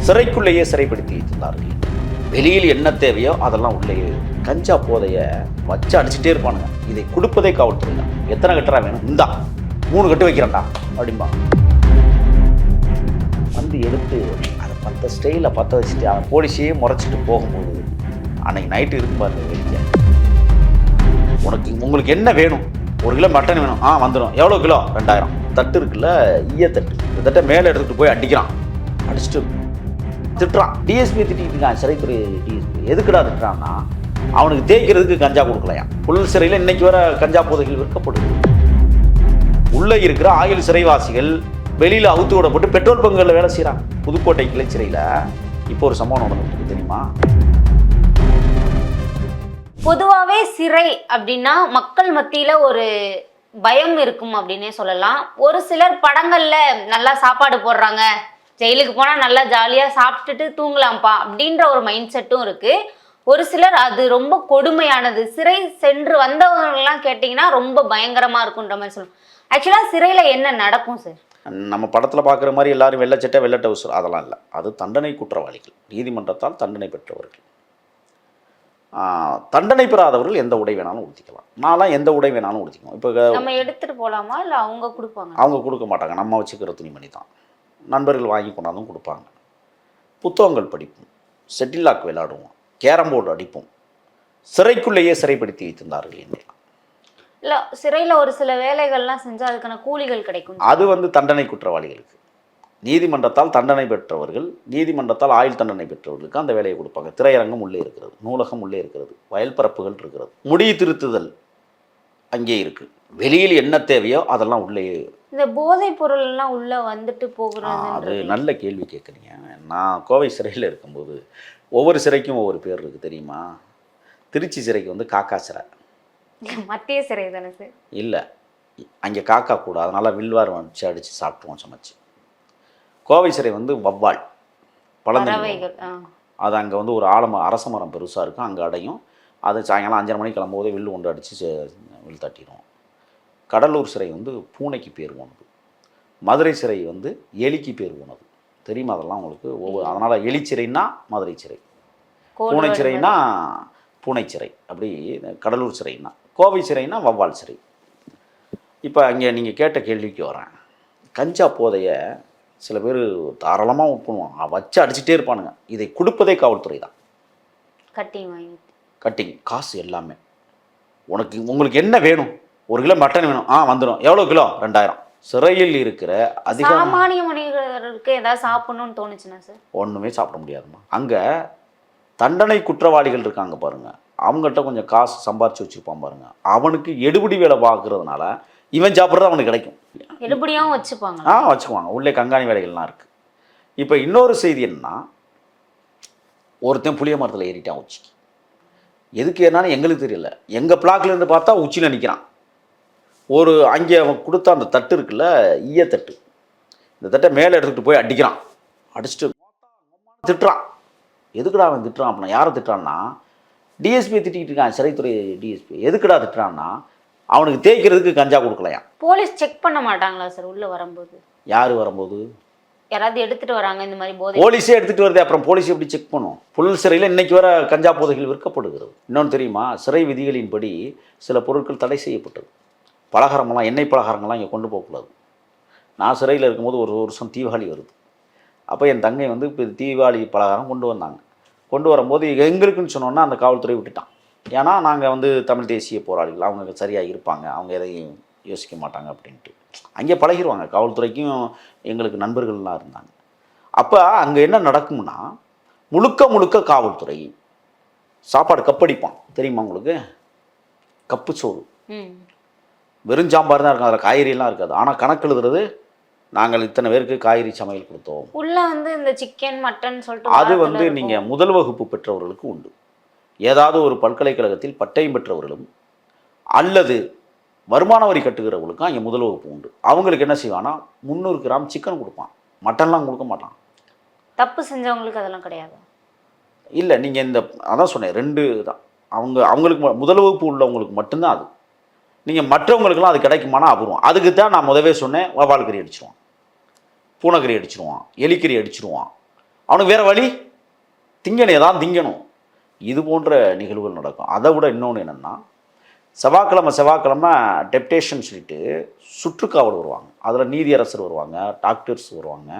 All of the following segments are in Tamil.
சிறைக்குள்ளேயே சிறைப்படுத்தி வைத்திருந்தார்கள். வெளியில் என்ன தேவையோ அதெல்லாம் உள்ளே. கஞ்சா போதைய வச்சு அடிச்சுட்டே இருப்பானுங்க. இதை கொடுப்பதே காவல்துறை தான். எத்தனை கட்டுறா வேணும்? இந்தா 3 கட்டு வைக்கிறேன்டா அப்படிம்பா. வந்து எடுத்து அதை 10 ஸ்டைலில் பற்ற வச்சுட்டு அவன் போலீஸையே முறைச்சிட்டு போகும்போது அன்னைக்கு நைட்டு இருக்கு பாருங்க வெளியே. உங்களுக்கு என்ன வேணும்? 1 கிலோ மட்டன் வேணும். வந்துடும். எவ்வளோ கிலோ? 2000. தட்டு இருக்குல்ல, ஈய தட்டு. இந்த தட்டை மேலே எடுத்துகிட்டு போய் அடிக்கிறான். அடிச்சுட்டு திட்டுறான். டிஎஸ்பி திட்டிட்டு இருக்கான். சிறைத்துறை டிஎஸ்பி எதுக்குடா திட்டுறான்னா, அவனுக்கு தேய்க்கிறதுக்கு கஞ்சா கொடுக்கலையா. புல் சிறையில் இன்னைக்கு வர கஞ்சா போதைகள் விற்கப்படுது. உள்ளே இருக்கிற ஆயுள் சிறைவாசிகள் வெளியில் அவுத்து விடப்பட்டு பெட்ரோல் பங்குகளில் வேலை செய்கிறாங்க. புதுக்கோட்டை கிளை சிறையில் இப்போ ஒரு சம்பவம் நடந்துருக்கு தெரியுமா? பொதுவாகவே சிறை அப்படின்னா மக்கள் மத்தியில் ஒரு பயம் இருக்கும் அப்படின்னே சொல்லலாம். ஒரு சிலர் படங்களில் நல்லா சாப்பாடு போடுறாங்க, ஜெயிலுக்கு போனால் நல்லா ஜாலியாக சாப்பிட்டுட்டு தூங்கலாம்ப்பா அப்படின்ற ஒரு மைண்ட் செட்டும் இருக்குது. ஒரு சிலர் அது ரொம்ப கொடுமையானது, சிறை சென்று வந்தவங்கலாம் கேட்டிங்கன்னா ரொம்ப பயங்கரமாக இருக்குன்ற மாதிரி சொல்லுவோம். ஆக்சுவலாக சிறையில் என்ன நடக்கும் சார்? நம்ம படத்தில் பார்க்குற மாதிரி எல்லாரும் வெள்ளச்சட்டை வெள்ளை டவுசர் அதெல்லாம் இல்லை. அது தண்டனை குற்றவாளிகள், நீதிமன்றத்தால் தண்டனை பெற்றவர்கள். தண்டனை பெறாதவர்கள் எந்த உடை வேணாலும் உடுத்திக்கலாம். நான்லாம் எந்த உடை வேணாலும் உடுத்திக்கலாம். இப்போ நம்ம எடுத்துகிட்டு போகலாமா இல்லை அவங்க கொடுப்பாங்க? அவங்க கொடுக்க மாட்டாங்க. நம்ம வச்சுக்கிற துணிமணி தான். நண்பர்கள் வாங்கி கொண்டாந்தும் கொடுப்பாங்க. புத்தகங்கள் படிப்போம், செட்டிலாக் விளையாடுவோம், கேரம் போர்டு அடிப்போம். சிறைக்குள்ளேயே சிறைப்படுத்தி வைத்திருந்தார்கள் என்னெல்லாம். இல்லை, சிறையில் ஒரு சில வேலைகள்லாம் செஞ்சால் அதுக்கான கூலிகள் கிடைக்கும். அது தண்டனை குற்றவாளிகளுக்கு. நீதிமன்றத்தால் தண்டனை பெற்றவர்கள், நீதிமன்றத்தால் ஆயுள் தண்டனை பெற்றவர்களுக்கு அந்த வேலையை கொடுப்பாங்க. திரையரங்கம் உள்ளே இருக்கிறது, நூலகம் உள்ளே இருக்கிறது, வயல் பரப்புகள் இருக்கிறது, முடி திருத்துதல் அங்கே இருக்குது. வெளியில் என்ன தேவையோ அதெல்லாம் உள்ளே. இந்த போதைப் பொருள்லாம் உள்ளே வந்துட்டு போகிறது. அது நல்ல கேள்வி கேட்குறீங்க. நான் கோவை சிறையில் இருக்கும்போது ஒவ்வொரு சிறைக்கும் ஒவ்வொரு பேர் இருக்குது தெரியுமா? திருச்சி சிறைக்கு காக்கா சிறை. மத்திய சிறை தானே சார்? இல்லை, அங்கே காக்கா கூட, அதனால் வில்வார் வச்சு அடித்து சாப்பிட்டுவோம் சமைச்சு. கோவை சிறை வவ்வால் பழந்தைகள். அது அங்கே ஒரு அரச மரம் பெருசாக இருக்கும், அங்கே அடையும். அது சாயங்காலம் 5:30 மணிக்கு கிளம்பும்போது வில்லு கொண்டு அடித்து வில் தட்டிடும். கடலூர் சிறை பூனைக்கு பேர் போனது. மதுரை சிறை எலிக்கு பேர் போனது. தெரியுமா அதெல்லாம் உங்களுக்கு? அதனால் எலிச்சிறைன்னா மதுரை சிறை, பூனை சிறைனா பூனை சிறை, அப்படி கடலூர் சிறைன்னா. கோவை சிறைனா வவ்வால் சிறை. இப்போ அங்கே நீங்கள் கேட்ட கேள்விக்கு வரேன். கஞ்சா போதைய சில பேர் தாராளமாக உட்படுவான், வச்சு அடிச்சுட்டே இருப்பானுங்க. இதை கொடுப்பதே காவல்துறை தான். கட்டிங் காசு எல்லாமே. உங்களுக்கு என்ன வேணும்? 1 கிலோ மட்டன் வேணும். வந்துடும். எவ்வளோ கிலோ? 2000. சிறையில் இருக்கிற சாமானிய மனிதர்களுக்கு ஏதாவது சாப்பிடணும்னு தோணுச்சுன்னா சார் ஒன்றுமே சாப்பிட முடியாதுமா. அங்கே தண்டனை குற்றவாளிகள் இருக்காங்க பாருங்க, அவங்கள்ட்ட கொஞ்சம் காசு சம்பாரிச்சு வச்சுருப்பான் பாருங்க. அவனுக்கு எடுபடி வேலை பார்க்கறதுனால இவன் சாப்பிட்றது அவனுக்கு கிடைக்கும். எடுபடியாகவும் வச்சுப்பாங்க. வச்சுக்குவாங்க. உள்ளே கண்காணி வேலைகள்லாம் இருக்குது. இப்போ இன்னொரு செய்தி என்னன்னா, ஒருத்தன் புளிய மரத்தில் ஏறிட்டான் உச்சிக்கு. எதுக்கு ஏறினான்னு எங்களுக்கு தெரியல. எங்கள் பிளாக்லேருந்து பார்த்தா உச்சியில் நிற்கிறான். அங்கே அவன் கொடுத்த அந்த தட்டு இருக்குல்ல, ஈய தட்டு. இந்த தட்டை மேலே எடுத்துகிட்டு போய் அடிக்கிறான். அடிச்சுட்டு திட்டுறான். எதுக்குடா அவன் திட்டுறான் அப்படின்னா, யாரை திட்டுறான்னா, டிஎஸ்பி திட்டிகிட்டு இருக்கான். சிறைத்துறை டிஎஸ்பி எதுக்குடா திட்டுறான்னா, அவனுக்கு தேய்க்கிறதுக்கு கஞ்சா கொடுக்கலையா. போலீஸ் செக் பண்ண மாட்டாங்களா சார் உள்ளே வரும்போது? யார் வரும்போது? யாராவது எடுத்துகிட்டு வராங்க இந்த மாதிரி போதை. போலீஸே எடுத்துகிட்டு வருது, அப்புறம் போலீஸ் எப்படி செக் பண்ணும்? புல் சிறையில் இன்னைக்கு வர கஞ்சா போதைகள் விற்கப்படுகிறது. இன்னொன்று தெரியுமா? சிறை விதிகளின்படி சில பொருட்கள் தடை செய்யப்பட்டது. பலகாரமெல்லாம், எண்ணெய் பலகாரங்கள்லாம் இங்கே கொண்டு போகக்கூடாது. நான் சிறையில் இருக்கும்போது ஒரு வருஷம் தீபாவளி வருது. அப்போ என் தங்கை இப்போ தீபாவளி பலகாரம் கொண்டு வந்தாங்க. கொண்டு வரும்போது எங்களுக்குன்னு சொன்னோன்னா அந்த காவல்துறை விட்டுட்டான். ஏன்னா நாங்கள் தமிழ் தேசிய போராளிகள், அவங்க சரியாக இருப்பாங்க, அவங்க எதையும் யோசிக்க மாட்டாங்க அப்படின்ட்டு அங்கே பழகிடுவாங்க. காவல்துறைக்கும் எங்களுக்கு நண்பர்கள்லாம் இருந்தாங்க. அப்போ அங்கே என்ன நடக்கும்னா, முழுக்க காவல்துறை சாப்பாடு கப்படிப்பான். தெரியுமா உங்களுக்கு? கப்பு சோறு, வெறும் சாம்பார் தான் இருக்கும், அதில் காய்கறியெல்லாம் இருக்காது. ஆனால் கணக்கு எழுதுறது, நாங்கள் இத்தனை பேருக்கு காய்கறி சமையல் கொடுத்தோம். உள்ள இந்த சிக்கன் மட்டன் சொல்லிட்டு அது நீங்கள் முதல் வகுப்பு பெற்றவர்களுக்கு உண்டு. ஏதாவது ஒரு பல்கலைக்கழகத்தில் பட்டயம் பெற்றவர்களும் அல்லது வருமான வரி கட்டுகிறவங்களுக்கும் அங்கே முதல் வகுப்பு உண்டு. அவங்களுக்கு என்ன செய்வான்னா 300 கிராம் சிக்கன் கொடுப்பான், மட்டன்லாம் கொடுக்க மாட்டான். தப்பு செஞ்சவங்களுக்கு அதெல்லாம் கிடையாது. இல்லை, நீங்கள் அதான் சொன்னேன், 2 தான். அவங்களுக்கு முதல் வகுப்பு உள்ளவங்களுக்கு மட்டும்தான் அது. நீங்கள் மற்றவங்களுக்கெல்லாம் அது கிடைக்குமானா அபூர்வம். அதுக்கு தான் நான் முதவே சொன்னேன், வவ்வால் கறி அடிச்சிருவான், பூனைக்கறி அடிச்சிருவான், எலிக்கறி அடிச்சிருவான், அவனுக்கு வேறு வழி, திங்கணும், ஏதாவது திங்கணும். இது போன்ற நிகழ்வுகள் நடக்கும். அதை விட இன்னொன்று என்னென்னா, செவ்வாய்க்கிழமை டெப்டேஷன் சொல்லிட்டு சுற்றுக்காவல் வருவாங்க. அதில் நீதியரசர் வருவாங்க, டாக்டர்ஸ் வருவாங்க,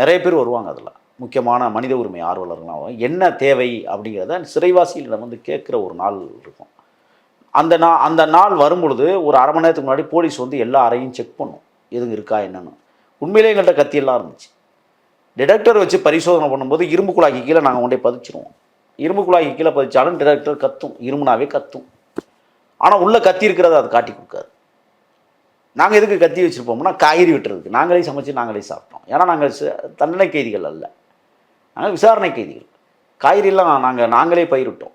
நிறைய பேர் வருவாங்க. அதில் முக்கியமான மனித உரிமை ஆர்வலர்களாக என்ன தேவை அப்படிங்கிறத சிறைவாசிகளிடம் வந்து கேட்குற ஒரு நாள் இருக்கும். அந்த நாள் வரும்பொழுது ஒரு அரை மணி நேரத்துக்கு முன்னாடி போலீஸ் வந்து எல்லா அறையும் செக் பண்ணும், எதுவும் இருக்கா என்னென்னு. உண்மையிலே எங்கள்கிட்ட கத்தியெல்லாம் இருந்துச்சு. டிடெக்டர் வச்சு பரிசோதனை பண்ணும்போது இரும்பு குழாய்க்கு கீழே நாங்கள் கொண்டே பதிச்சிருவோம். இரும்பு குழாய்க்கு கீழே பதிச்சாலும் டிடெக்டர் கத்தும், இரும்புனாவே கத்தும். ஆனால் உள்ளே கத்தி இருக்கிறத அது காட்டி கொடுக்காது. நாங்கள் எதுக்கு கத்தி வச்சுருப்போம்னா காய்கறி வெட்டுறதுக்கு. நாங்களே சமைச்சு நாங்களே சாப்பிட்டோம். ஏன்னா நாங்கள் தண்டனை கைதிகள் அல்ல, நாங்கள் விசாரணை கைதிகள். காய்கறிலாம் நாங்களே பயிரிட்டோம்.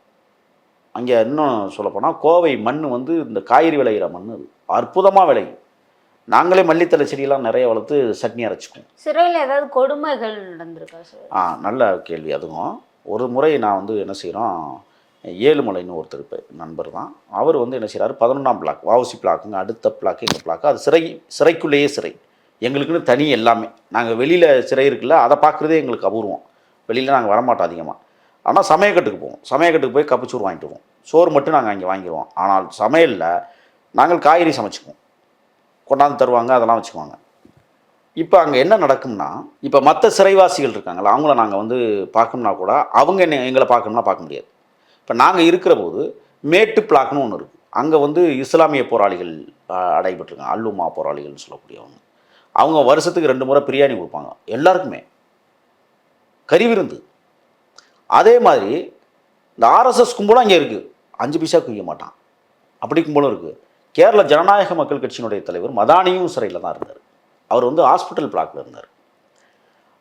அங்கே இன்னும் சொல்லப்போனால் கோவை மண் வந்து இந்த காய்கறி விளையிற மண், அது அற்புதமாக விளையும். நாங்களே மல்லித்தலை செடியெல்லாம் நிறைய வளர்த்து சட்னி அரைச்சிக்குவோம். சிறையில் ஏதாவது கொடுமைகள் நடந்திருக்கா சார்? நல்ல கேள்வி. அதுவும் ஒரு முறை நான் வந்து என்ன செய்கிறோம், ஏழுமலைன்னு ஒருத்தர் நண்பர் தான், அவர் வந்து என்ன செய்கிறாரு, 11ஆம் பிளாக் வாவுசி பிளாக்குங்க, அடுத்த பிளாக்கு எங்கள் பிளாக்கு. அது சிறைக்குள்ளேயே சிறை, எங்களுக்குன்னு தனி எல்லாமே. நாங்கள் வெளியில் சிறை இருக்குல்ல, அதை பார்க்குறதே எங்களுக்கு அபூர்வம். வெளியில் நாங்கள் வரமாட்டோம் அதிகமாக. ஆனால் சமையக்கட்டுக்கு போவோம். சமையக்கட்டுக்கு போய் கப்புச்சோறு வாங்கிட்டு வருவோம். சோறு மட்டும் நாங்கள் அங்கே வாங்கிடுவோம். ஆனால் சமையலில் நாங்கள் காய்கறி சமைச்சிக்குவோம், கொண்டாந்து தருவாங்க, அதெல்லாம் வச்சுக்குவாங்க. இப்போ அங்கே என்ன நடக்கும்னா, இப்போ மற்ற சிறைவாசிகள் இருக்காங்களா, அவங்கள நாங்கள் வந்து பார்க்கணும்னா கூட அவங்க எங்களை பார்க்கணும்னா பார்க்க முடியாது. இப்போ நாங்கள் இருக்கிற போது மேட்டு பிளாக்னு ஒன்று இருக்குது. அங்கே வந்து இஸ்லாமிய போராளிகள் அடைபட்டிருக்காங்க, அல்லுமா போராளிகள்னு சொல்லக்கூடியவங்க. அவங்க வருஷத்துக்கு 2 முறை பிரியாணி கொடுப்பாங்க எல்லாருக்குமே, கறி விருந்து. அதே மாதிரி இந்த ஆர்எஸ்எஸ் கும்பலும் அங்கே இருக்குது, 5 பைசா குவிக்க மாட்டான், அப்படி கும்பலும் இருக்குது. கேரள ஜனநாயக மக்கள் கட்சியினுடைய தலைவர் மதானியும் சிறையில் தான் இருந்தார். அவர் வந்து ஹாஸ்பிட்டல் பிளாக்கில் இருந்தார்.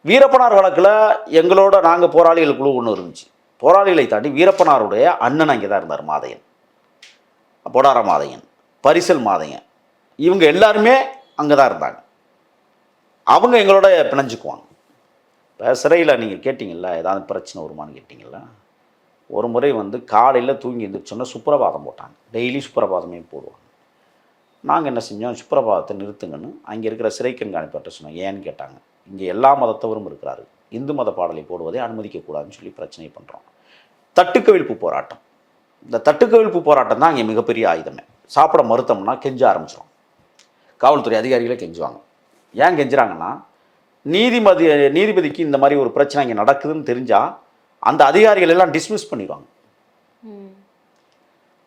வீரப்பனார் வழக்கில் எங்களோட நாங்கள் போராளிகள் குழு ஒன்று இருந்துச்சு. போராளிகளை தாண்டி வீரப்பனாருடைய அண்ணன் அங்கே தான் இருந்தார், மாதையன், பொடார மாதையன், பரிசல் மாதையன். இவங்க எல்லாருமே அங்கே தான் இருந்தாங்க. அவங்க எங்களோட பிணைஞ்சுக்குவாங்க. இப்போ சிறையில் நீங்கள் கேட்டிங்கள்ல ஏதாவது பிரச்சனை வருமானு கேட்டிங்களா, ஒரு முறை வந்து காலையில் தூங்கி எழுந்திரிச்சோன்னா சுப்பிரபாதம் போட்டாங்க. டெய்லி சுப்பிரபாதமே போடுவாங்க. நாங்கள் என்ன செஞ்சோம், சுப்பிரபாதத்தை நிறுத்துங்கன்னு அங்கே இருக்கிற சிறை கண்காணிப்பாட்ட சொன்னோம். ஏன்னு கேட்டாங்க. இங்கே எல்லா மதத்தவரும் இருக்கிறாரு, இந்து மத பாடலை போடுவதை அனுமதிக்கக்கூடாதுன்னு சொல்லி பிரச்சனை பண்ணுறோம். தட்டுக்கவிழ்ப்பு போராட்டம். இந்த தட்டுக்கவிழ்ப்பு போராட்டம் தான் இங்கே மிகப்பெரிய ஆயுதமே. சாப்பிட மறுத்தோம்னா கெஞ்ச ஆரம்பிச்சிடும். காவல்துறை அதிகாரிகளே கெஞ்சுவாங்க. ஏன் கெஞ்சுறாங்கன்னா, நீதிபதிக்கு இந்த மாதிரி ஒரு பிரச்சனை இங்கே நடக்குதுன்னு தெரிஞ்சால் அந்த அதிகாரிகள் எல்லாம் டிஸ்மிஸ் பண்ணிடுவாங்க.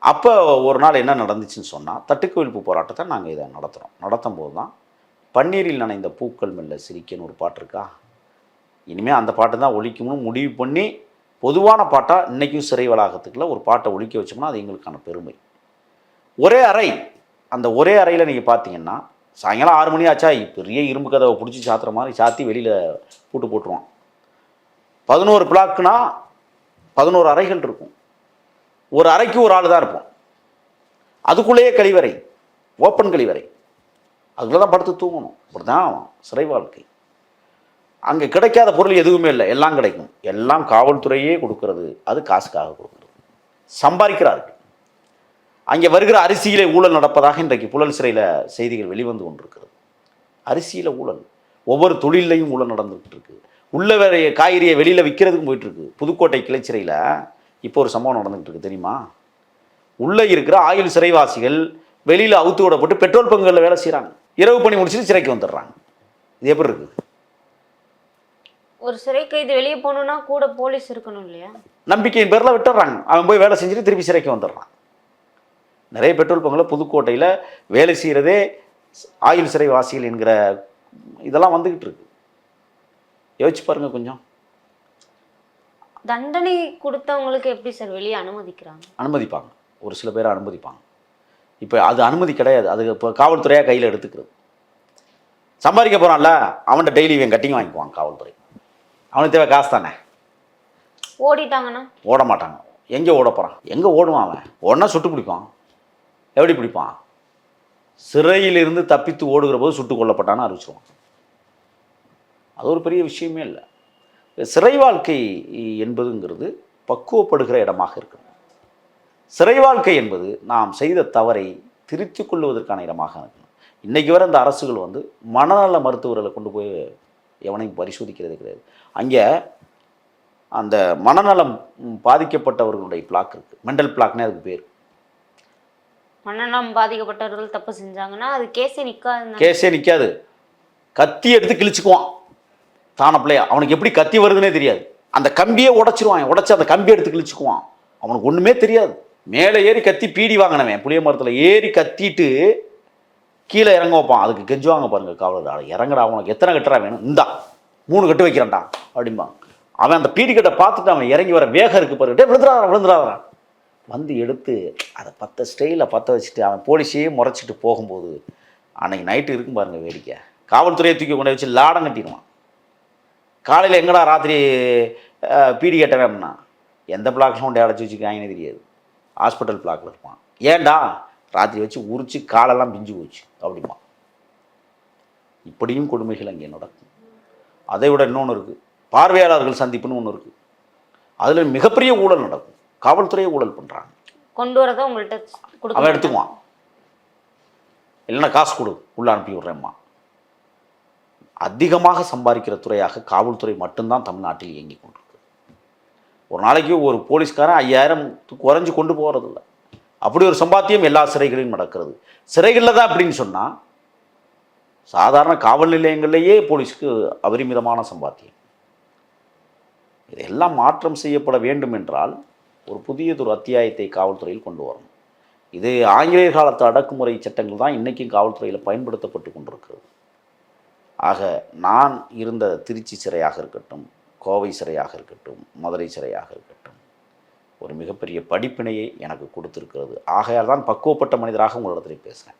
அப்போ ஒரு நாள் என்ன நடந்துச்சுன்னு சொன்னால், தட்டுக்கவிழ்ப்பு போராட்டத்தை நாங்கள் இதை நடத்தும் போது தான் பன்னீரில் நனைந்த பூக்கள் மெல்ல சிரிக்கன்னு ஒரு பாட்டு இருக்கா, இனிமேல் அந்த பாட்டு தான் ஒழிக்கணும்னு முடிவு பண்ணி பொதுவான பாட்டாக இன்றைக்கும் சிறை வளாகத்துக்குள்ள ஒரு பாட்டை ஒழிக்க வச்சோம்னா அது எங்களுக்கான பெருமை. ஒரே அறை, அந்த ஒரே அறையில் நீங்கள் பார்த்தீங்கன்னா சாயங்காலம் 6 மணி ஆச்சா பெரிய இரும்பு கதவை பிடிச்சி சாத்துற மாதிரி சாத்தி வெளியில் பூட்டு போட்டுருவான். 11 பிளாக்குனா 11 அறைகள் இருக்கும். ஒரு அறைக்கு ஒரு ஆள் தான் இருப்போம். அதுக்குள்ளேயே கழிவறை, ஓப்பன் கழிவறை, அதுக்குள்ளே தான் படுத்து தூங்கணும். அப்படி தான் சிறை வாழ்க்கை. அங்கே கிடைக்காத பொருள் எதுவுமே இல்லை, எல்லாம் கிடைக்கும். எல்லாம் காவல்துறையே கொடுக்கறது, அது காசுக்காக கொடுக்குறது, சம்பாதிக்கிறார்கள். அங்கே வருகிற அரிசியிலே ஊழல் நடப்பதாக இன்றைக்கு புழல் சிறையில் செய்திகள் வெளிவந்து கொண்டிருக்கிறது. அரிசியில் ஊழல், ஒவ்வொரு தொழிலையும் ஊழல் நடந்துகிட்டு இருக்கு. உள்ள வேற காய்கறியை வெளியில் விற்கிறதுக்கும் போயிட்டுருக்கு. புதுக்கோட்டை கிளைச்சிறையில் இப்போ ஒரு சம்பவம் நடந்துகிட்டு இருக்கு தெரியுமா. உள்ளே இருக்கிற ஆயுள் சிறைவாசிகள் வெளியில் அவுத்து விடப்பட்டு பெட்ரோல் பங்குகளில் வேலை செய்கிறாங்க. இரவு பணி முடிச்சுட்டு சிறைக்கு வந்துடுறாங்க. இது எப்படி இருக்குது? ஒரு சிறை கைது வெளியே போகணுன்னா கூட போலீஸ் இருக்கணும் இல்லையா? நம்பிக்கையின் பேரில் விட்டுறாங்க. அவன் போய் வேலை செஞ்சுட்டு திருப்பி சிறைக்கு வந்துடுறான். நிறைய பெட்ரோல் பங்கில் புதுக்கோட்டையில் வேலை செய்கிறதே ஆயுள் சிறைவாசிகள் என்கிற இதெல்லாம் வந்துக்கிட்டு இருக்கு. யோசிச்சு பாருங்க கொஞ்சம். தண்டனை கொடுத்தவங்களுக்கு எப்படி சார் வெளியே அனுமதிக்கிறாங்க? அனுமதிப்பாங்க, ஒரு சில பேரை அனுமதிப்பாங்க. இப்போ அது அனுமதி கிடையாது, அது இப்போ காவல்துறையாக கையில் எடுத்துக்கிறது. சம்பாதிக்க போகிறான்ல அவன்கிட்ட டெய்லி இவன் கட்டிங் வாங்கிக்குவாங்க காவல்துறை. அவனுக்கு தேவை காசு தானே. ஓடிட்டாங்கன்னா ஓட மாட்டாங்க. எங்கே ஓட போகிறான், எங்கே ஓடுவான் அவன்? ஒன்றா சுட்டு பிடிப்பான். எப்படி பிடிப்பான்? சிறையிலிருந்து தப்பித்து ஓடுகிற போது சுட்டு கொல்லப்பட்டான்னு அறிவிச்சிருவான். அது ஒரு பெரிய விஷயமே இல்லை. சிறை வாழ்க்கை என்பதுங்கிறது பக்குவப்படுகிற இடமாக இருக்குது. சிறை வாழ்க்கை என்பது நாம் செய்த தவறை திருத்தி கொள்வதற்கான இடமாக இருக்கணும். இன்றைக்கி வர இந்த அரசுகள் வந்து மனநல மருத்துவர்களை கொண்டு போய் எவனையும் பரிசோதிக்கிறது கிடையாது. அங்கே அந்த மனநலம் பாதிக்கப்பட்டவர்களுடைய பிளாக் இருக்குது, மெண்டல் பிளாக்னே அதுக்கு பேர். மனநலம் பாதிக்கப்பட்டவர்கள் தப்பு செஞ்சாங்கன்னா அது கேஸே நிற்காது. கேஸே நிற்காது. கத்தி எடுத்து கிழிச்சுக்குவான் தான பிள்ளையா. அவனுக்கு எப்படி கத்தி வருதுன்னே தெரியாது. அந்த கம்பியே உடைச்சிருவான், உடைச்சி அந்த கம்பி எடுத்து கிழிச்சுக்குவான். அவனுக்கு ஒன்றுமே தெரியாது. மேலே ஏறி கத்தி பீடி வாங்கினவன் புளிய மரத்தில் ஏறி கத்திட்டு கீழே இறங்க வைப்பான். அதுக்கு கெஞ்சுவாங்க பாருங்க காவலர், இறங்குறா, அவனுக்கு எத்தனை கட்டுறா வேணும், இந்தா 3 கட்டு வைக்கிறேன்டா அப்படிம்பாங்க. அவன் அந்த பீடி கட்டை பார்த்துட்டு அவன் இறங்கி வர வேகம் இருக்கு பாருங்க, விழுந்துடாதான் வந்து எடுத்து அதை 10 ஸ்டைலில் பற்ற வச்சுட்டு அவன் போலீஸையே முறைச்சிட்டு போகும்போது அன்னைக்கு நைட்டு இருக்கும் பாருங்க வேடிக்கை. காவல்துறையை தூக்கி கொண்டு வச்சு லாடம் கட்டிடுவான். காலையில் எங்கடா ராத்திரி பீடி கட்டவே அப்படின்னா எந்த பிளாக்லாம் கொண்டு அடைச்சி வச்சுக்காங்கன்னு தெரியாது. ஹாஸ்பிட்டல் பிளாக்கில் இருப்பான். ஏன்டா ராத்திரி வச்சு உரிச்சு காலெல்லாம் பிஞ்சு போச்சு அப்படிமா. இப்படியும் கொடுமைகள் அங்கே நடக்கும். அதை விட இன்னொன்று இருக்குது, பார்வையாளர்கள் சந்திப்புன்னு ஒன்று இருக்குது. அதில் மிகப்பெரிய ஊழல் நடக்கும். காவல்துறையை ஊழல் பண்ணுறாங்க. கொண்டு வரதை உங்கள்கிட்ட அவன் எடுத்துக்குவான். இல்லைன்னா காசு கொடு உள்ள அனுப்பி விட்றேம்மா. அதிகமாக சம்பாதிக்கிற துறையாக காவல்துறை மட்டும்தான் தமிழ்நாட்டில் இயங்கி கொண்டிருக்கு. ஒரு நாளைக்கு ஒரு போலீஸ்காரன் 5000 குறைஞ்சி கொண்டு போகிறதில்ல. அப்படி ஒரு சம்பாத்தியம் எல்லா சிறைகளிலும் நடக்கிறது. சிறைகளில் தான் அப்படின்னு சொன்னால் சாதாரண காவல் நிலையங்கள்லேயே போலீஸுக்கு அபரிமிதமான சம்பாத்தியம். இதெல்லாம் மாற்றம் செய்யப்பட வேண்டும் என்றால் ஒரு புதியதொரு அத்தியாயத்தை காவல்துறையில் கொண்டு வரணும். இது ஆங்கிலேயர் காலத்து அடக்குமுறை சட்டங்கள் தான் இன்றைக்கும் காவல்துறையில் பயன்படுத்தப்பட்டு கொண்டிருக்கிறது. ஆக நான் இருந்த திருச்சி சிறையாக இருக்கட்டும், கோவை சிறையாக இருக்கட்டும், மதுரை சிறையாக இருக்கட்டும், ஒரு மிகப்பெரிய படிப்பினையை எனக்கு கொடுத்துருக்கிறது. ஆகையால் தான் பக்குவப்பட்ட மனிதராக உங்களிடத்தில் பேசுகிறேன்.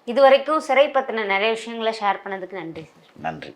இதுவரைக்கும் சிறை பற்றின நிறைய விஷயங்களை ஷேர் பண்ணதுக்கு நன்றி சார். நன்றி.